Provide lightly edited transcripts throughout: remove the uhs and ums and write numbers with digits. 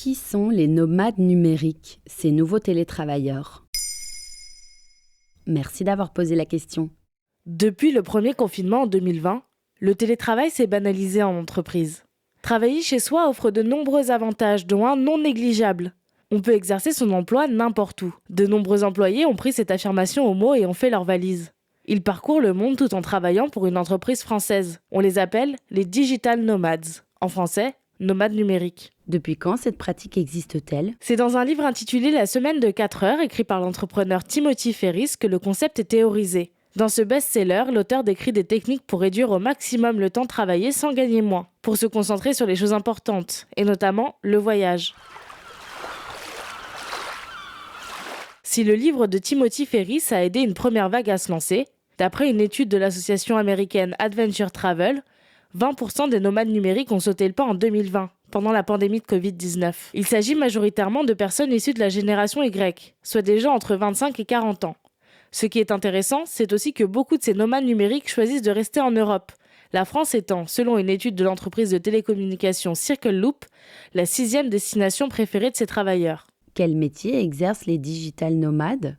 Qui sont les nomades numériques, ces nouveaux télétravailleurs ? Merci d'avoir posé la question. Depuis le premier confinement en 2020, le télétravail s'est banalisé en entreprise. Travailler chez soi offre de nombreux avantages, dont un non négligeable. On peut exercer son emploi n'importe où. De nombreux employés ont pris cette affirmation au mot et ont fait leur valise. Ils parcourent le monde tout en travaillant pour une entreprise française. On les appelle les digital nomads. En français, nomades numériques. Depuis quand cette pratique existe-t-elle ? C'est dans un livre intitulé La semaine de 4 heures, écrit par l'entrepreneur Timothy Ferriss, que le concept est théorisé. Dans ce best-seller, l'auteur décrit des techniques pour réduire au maximum le temps travaillé sans gagner moins, pour se concentrer sur les choses importantes, et notamment le voyage. Si le livre de Timothy Ferriss a aidé une première vague à se lancer, d'après une étude de l'association américaine Adventure Travel, 20% des nomades numériques ont sauté le pas en 2020, pendant la pandémie de Covid-19. Il s'agit majoritairement de personnes issues de la génération Y, soit des gens entre 25 et 40 ans. Ce qui est intéressant, c'est aussi que beaucoup de ces nomades numériques choisissent de rester en Europe, la France étant, selon une étude de l'entreprise de télécommunications Circle Loop, la 6e destination préférée de ces travailleurs. Quel métier exercent les digital nomades ?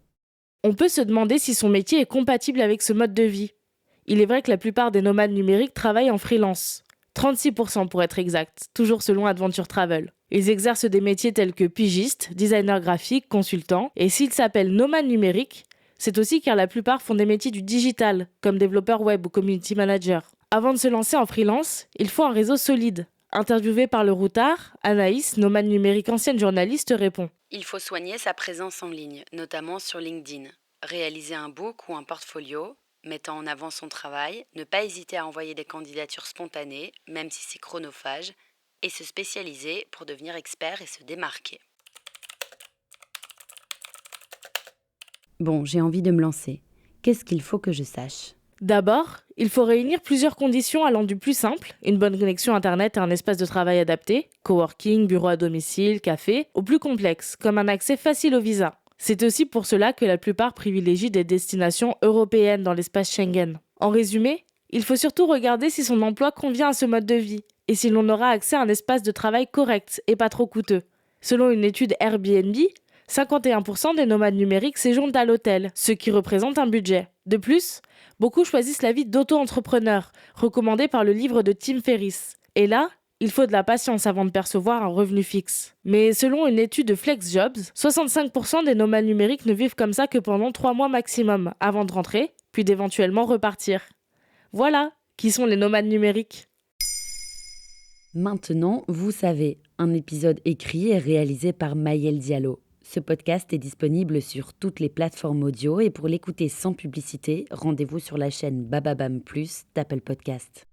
On peut se demander si son métier est compatible avec ce mode de vie. Il est vrai que la plupart des nomades numériques travaillent en freelance. 36% pour être exact, toujours selon Adventure Travel. Ils exercent des métiers tels que pigiste, designer graphique, consultant, et s'ils s'appellent nomades numériques, c'est aussi car la plupart font des métiers du digital, comme développeur web ou community manager. Avant de se lancer en freelance, il faut un réseau solide. Interviewée par Le Routard, Anaïs, nomade numérique ancienne journaliste, répond. Il faut soigner sa présence en ligne, notamment sur LinkedIn. Réaliser un book ou un portfolio, mettant en avant son travail, ne pas hésiter à envoyer des candidatures spontanées, même si c'est chronophage, et se spécialiser pour devenir expert et se démarquer. Bon, j'ai envie de me lancer. Qu'est-ce qu'il faut que je sache ? D'abord, il faut réunir plusieurs conditions allant du plus simple, une bonne connexion Internet et un espace de travail adapté, coworking, bureau à domicile, café, au plus complexe, comme un accès facile au visa. C'est aussi pour cela que la plupart privilégient des destinations européennes dans l'espace Schengen. En résumé, il faut surtout regarder si son emploi convient à ce mode de vie et si l'on aura accès à un espace de travail correct et pas trop coûteux. Selon une étude Airbnb, 51% des nomades numériques séjournent à l'hôtel, ce qui représente un budget. De plus, beaucoup choisissent la vie d'auto-entrepreneur, recommandée par le livre de Tim Ferriss. Et là, il faut de la patience avant de percevoir un revenu fixe. Mais selon une étude de FlexJobs, 65% des nomades numériques ne vivent comme ça que pendant 3 mois maximum, avant de rentrer, puis d'éventuellement repartir. Voilà, qui sont les nomades numériques. Maintenant, vous savez, un épisode écrit et réalisé par Maëlle Diallo. Ce podcast est disponible sur toutes les plateformes audio et pour l'écouter sans publicité, rendez-vous sur la chaîne Bababam Plus d'Apple Podcast.